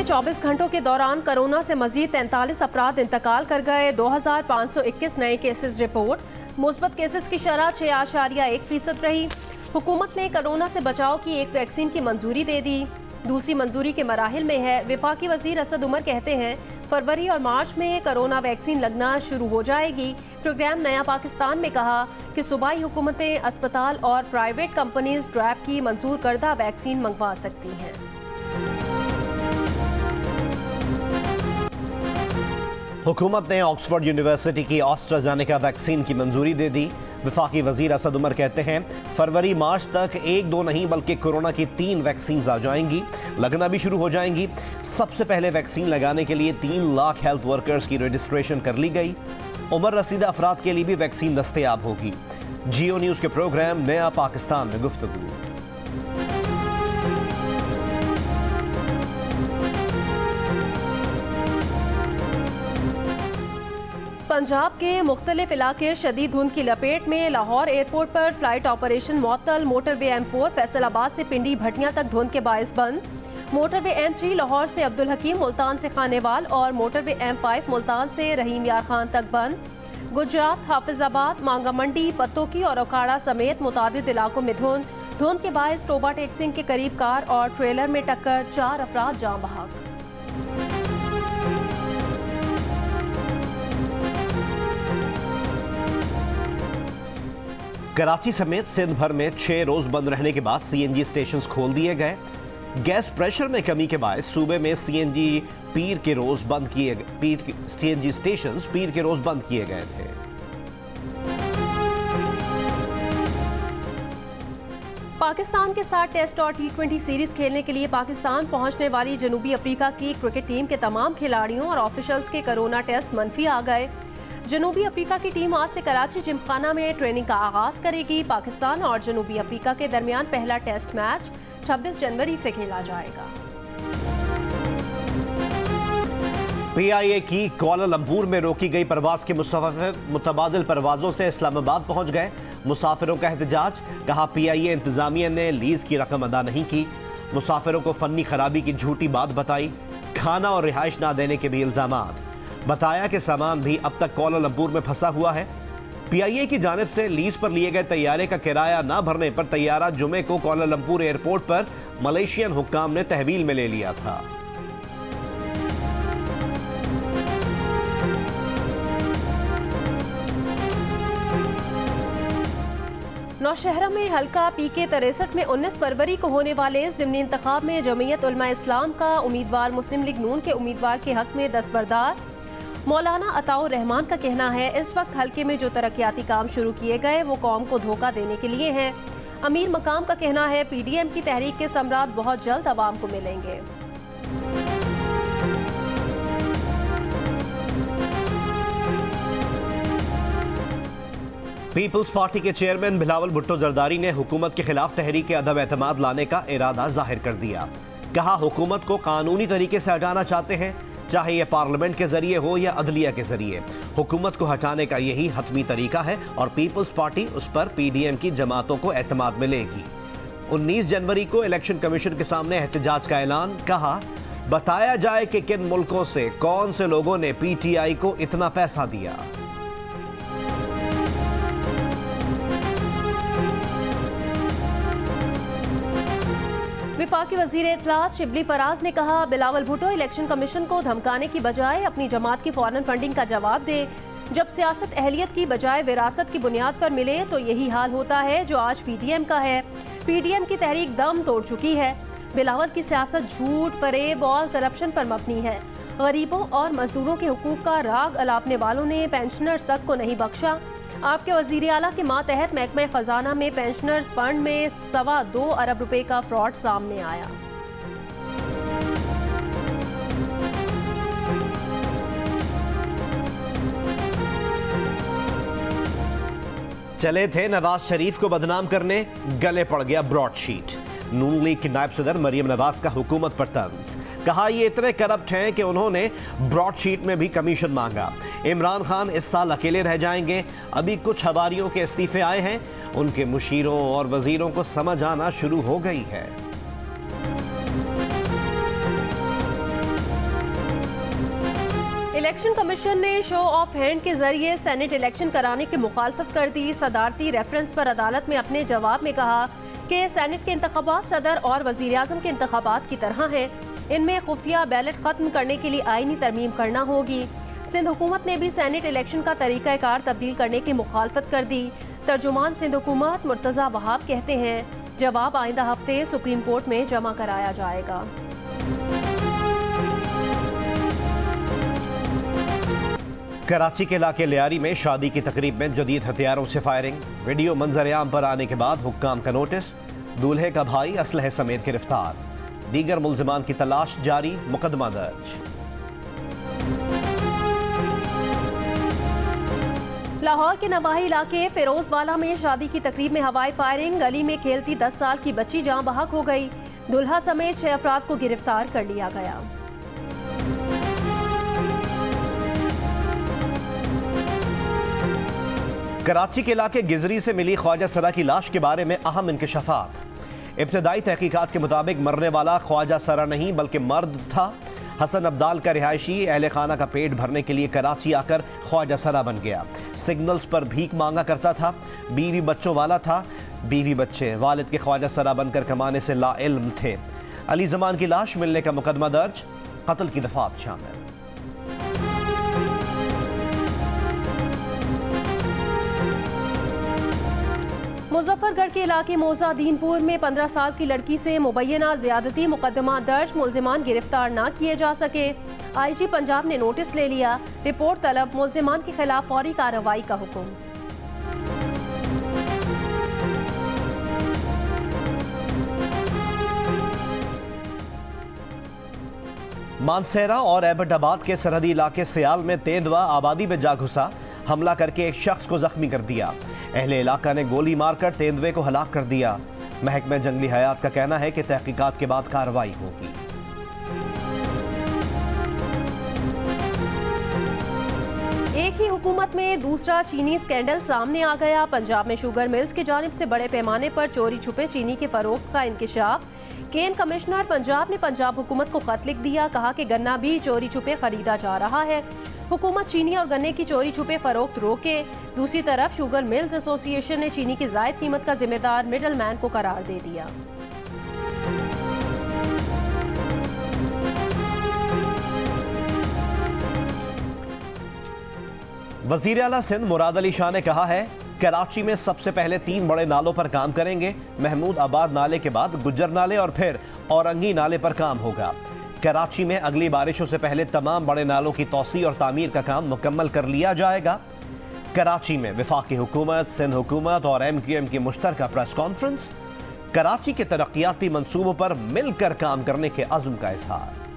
24 घंटोों के दौरान कोरोना से मजीद 43 अफराद इंतकाल कर गए। 2521 नए केसेस रिपोर्ट। मुस्बत केसेस की शरह 6.1% रही। हुकूमत ने कोरोना से बचाव की एक वैक्सीन की मंजूरी दे दी, दूसरी मंजूरी के मराहिल में है। वफाकी वजीर असद उमर कहते हैं फरवरी और मार्च में कोरोना वैक्सीन लगना शुरू हो जाएगी। प्रोग्राम नया पाकिस्तान में कहा कि सूबाई हुकूमतें अस्पताल और प्राइवेट कंपनीज ड्रैप की मंजूर करदा वैक्सीन मंगवा सकती हैं। हुकूमत ने ऑक्सफोर्ड यूनिवर्सिटी की ऑस्ट्राजेनेका वैक्सीन की मंजूरी दे दी। वफाकी वजीर असद उमर कहते हैं फरवरी मार्च तक 1-2 नहीं बल्कि कोरोना की 3 वैक्सीन आ जाएंगी, लगना भी शुरू हो जाएंगी। सबसे पहले वैक्सीन लगाने के लिए 3 लाख हेल्थ वर्कर्स की रजिस्ट्रेशन कर ली गई। उम्र रसीदा अफराद के लिए भी वैक्सीन दस्तयाब होगी। जियो न्यूज़ के प्रोग्राम नया पाकिस्तान में गुफ्तगू। पंजाब के मुख्तलिफ इलाके शदीद धुंध की लपेट में। लाहौर एयरपोर्ट पर फ्लाइट ऑपरेशन मुअत्तल। मोटरवे M4 फैसलाबाद से पिंडी भटियां तक धुंध के बायस बंद। मोटरवे M3 लाहौर से अब्दुल हकीम मुल्तान से खानेवाल और मोटरवे M5 मुल्तान से रहीम यार खान तक बंद। गुजरात हाफिजाबाद, मांगा मंडी, पत्तोकी और ओखाड़ा समेत मुतादिद इलाकों में धुंध के बायस टोबा टेक्सिंग के करीब कार और ट्रेलर में टक्कर, 4 अफराद जान बहक। कराची समेत सिंध भर में 6 रोज बंद रहने के बाद CNG स्टेशन खोल दिए गए। गैस प्रेशर में कमी के बाद सूबे में CNG पीर के रोज बंद किए CNG स्टेशन पीर के रोज बंद किए गए थे। पाकिस्तान के साथ टेस्ट और T20 सीरीज खेलने के लिए पाकिस्तान पहुंचने वाली जनूबी अफ्रीका की क्रिकेट टीम के तमाम खिलाड़ियों और ऑफिशियल्स के कोरोना टेस्ट मनफी आ गए। जनूबी अफ्रीका की टीम आज से कराची जिमखाना में ट्रेनिंग का आगाज करेगी। पाकिस्तान और जनूबी अफ्रीका के दरमियान पहला टेस्ट मैच 26 जनवरी से खेला जाएगा। PIA की कुआलालंपुर में रोकी गई परवाज के मुसाफिर मुतबादिल परवाजों से इस्लामाबाद पहुंच गए। मुसाफिरों का एहतजाज, कहा PIA इंतजामिया ने लीज की रकम अदा नहीं की। मुसाफिरों को फन्नी खराबी की झूठी बात बताई। खाना और रिहाइश ना देने के भी इल्जामात। बताया कि सामान भी अब तक कुआलालंपुर में फंसा हुआ है। PIA की जानिब से लीज पर लिए गए तैयारे का किराया न भरने पर तैयारा जुमे को कुआलालंपुर एयरपोर्ट पर मलेशियन हुक्काम ने तहवील में ले लिया था। नौशहरा में हल्का PK 63 में 19 फरवरी को होने वाले ज़िमनी इंतखाब में जमीयत उलमा इस्लाम का उम्मीदवार मुस्लिम लीग नून के उम्मीदवार के हक में दस्तबरदार। मौलाना अताउर रहमान का कहना है इस वक्त हल्के में जो तरक्याती काम शुरू किए गए वो कौम को धोखा देने के लिए हैं। अमीर मकाम का कहना है PDM की तहरीक के समरात बहुत जल्द अवाम को मिलेंगे। पीपल्स पार्टी के चेयरमैन बिलावल भुट्टो जरदारी ने हुकूमत के खिलाफ तहरीक अदम एतमाद लाने का इरादा जाहिर कर दिया। कहा हुकूमत को कानूनी तरीके से हटाना चाहते हैं, चाहे यह पार्लियामेंट के जरिए हो या अदलिया के जरिए। हुकूमत को हटाने का यही हतमी तरीका है और पीपल्स पार्टी उस पर PDM की जमातों को एतमाद में लेगी। 19 जनवरी को इलेक्शन कमीशन के सामने एहतजाज का ऐलान। कहा बताया जाए कि किन मुल्कों से कौन से लोगों ने PTI को इतना पैसा दिया। वफाकी वजीर इत्तलात शिबली फराज ने कहा बिलावल भुट्टो इलेक्शन कमीशन को धमकाने की बजाय अपनी जमात की फौरन फंडिंग का जवाब दे। जब सियासत अहलियत की बजाय विरासत की बुनियाद पर मिले तो यही हाल होता है जो आज PDM का है। PDM की तहरीक दम तोड़ चुकी है। बिलावल की सियासत झूठ, फरेब और करप्शन पर मबनी है। गरीबों और मजदूरों के हुकूक का राग अलापने वालों ने पेंशनर्स तक को नहीं बख्शा। आपके वजीर आला के मातहत महकमा खजाना में पेंशनर्स फंड में 2.25 अरब रुपए का फ्रॉड सामने आया। चले थे नवाज शरीफ को बदनाम करने, गले पड़ गया ब्रॉडशीट। नून लीग की नायब सदर मरियम नवाज का हुकूमत पर तंज। कहा ये इतने करप्ट हैं कि उन्होंने ब्रॉडशीट में भी कमीशन मांगा। इमरान खान इस साल अकेले रह जाएंगे। अभी कुछ हवारियों के इस्तीफे आए हैं, उनके मुशीरों और वजीरों को समझ आना शुरू हो गई है। इलेक्शन कमीशन ने शो ऑफ हैंड के जरिए सेनेट इलेक्शन कराने की मुखालफत कर दी। सदारती रेफरेंस पर अदालत में अपने जवाब में कहा कि सेनेट के इंतखाबात सदर और वजीर आजम के इंतखाबात की तरह हैं। इनमें खुफिया बैलेट खत्म करने के लिए आईनी तरमीम करना होगी। सिंध हुकूमत ने भी सेनेट इलेक्शन का तरीक़ाकार तब्दील करने की मुखालफत कर दी। तर्जुमान सिंध हुकूमत मुर्तज़ा वहाब कहते हैं जवाब आइंदा हफ्ते सुप्रीम कोर्ट में जमा कराया जाएगा। कराची के इलाके लियारी में शादी की तकरीब में जदीद हथियारों से फायरिंग। वीडियो मंजर-ए-आम पर आने के बाद हुक्काम का नोटिस। दूल्हे का भाई असलहे समेत गिरफ्तार। दीगर मुल्जिमान की तलाश जारी। मुकदमा दर्ज। लाहौर के नवाही इलाके फिरोजवाला में शादी की तकरीब में हवाई फायरिंग। गली में खेलती 10 साल की बच्ची जान बहक हो गई। दुल्हा समेत 6 अफराद को गिरफ्तार कर लिया गया। कराची के इलाके गिजरी से मिली ख्वाजा सरा की लाश के बारे में अहम इंकशाफात। इब्तदाई तहकीकात के मुताबिक मरने वाला ख्वाजा सरा नहीं बल्कि मर्द था। हसन अब्दाल का रिहायशी अहले खाना का पेट भरने के लिए कराची आकर ख्वाजा सरा बन गया। सिग्नल्स पर भीख मांगा करता था। बीवी बच्चों वाला था। बीवी बच्चे वालिद के ख्वाजा सरा बनकर कमाने से लाइल्म थे। अली जमान की लाश मिलने का मुकदमा दर्ज। कत्ल की दफात शामिल। मुजफ्फरगढ़ के इलाके मोजादीनपुर में 15 साल की लड़की से मुबैना ज्यादती मुकदमा दर्ज। मुल्जिमान गिरफ्तार न किए जा सके। IG पंजाब ने नोटिस ले लिया। रिपोर्ट तलब। मुल्जिमान के खिलाफ फौरी कार्रवाई का हुक्म। मानसेरा और एबटाबाद के सरहदी इलाके सियाल में तेंदुआ आबादी में जा घुसा। हमला करके एक शख्स को जख्मी कर दिया। अहले इलाका ने गोली मारकर तेंदुए को हलाक कर दिया। महकमा जंगली हयात का कहना है कि तहकीकात के बाद कार्रवाई होगी। एक ही हुकूमत में दूसरा चीनी स्कैंडल सामने आ गया। पंजाब में शुगर मिल्स की जानिब से बड़े पैमाने पर चोरी छुपे चीनी के फरोख्त का इंकिशाफ। केन कमिश्नर पंजाब ने पंजाब हुकूमत को खत लिख दिया। कहा कि गन्ना भी चोरी छुपे खरीदा जा रहा है। हुकूमत चीनी और गन्ने की चोरी छुपे फरोख्त रोके। दूसरी तरफ शुगर मिल्स एसोसिएशन ने चीनी की जायद कीमत का जिम्मेदार मिडल मैन को करार दे दिया। वजीर आला सिंध मुराद अली शाह ने कहा है कराची में सबसे पहले 3 बड़े नालों पर काम करेंगे। महमूद आबाद नाले के बाद गुज्जर नाले और फिर औरंगी नाले पर काम होगा। कराची में अगली बारिशों से पहले तमाम बड़े नालों की तौसी और तामीर का काम मुकम्मल कर लिया जाएगा। कराची में वफाकी हुकूमत, सिंध हुकूमत और MQM की मुश्तरका प्रेस कॉन्फ्रेंस। कराची के तरक्याती मंसूबों पर मिलकर काम करने के अज़्म का इजहार।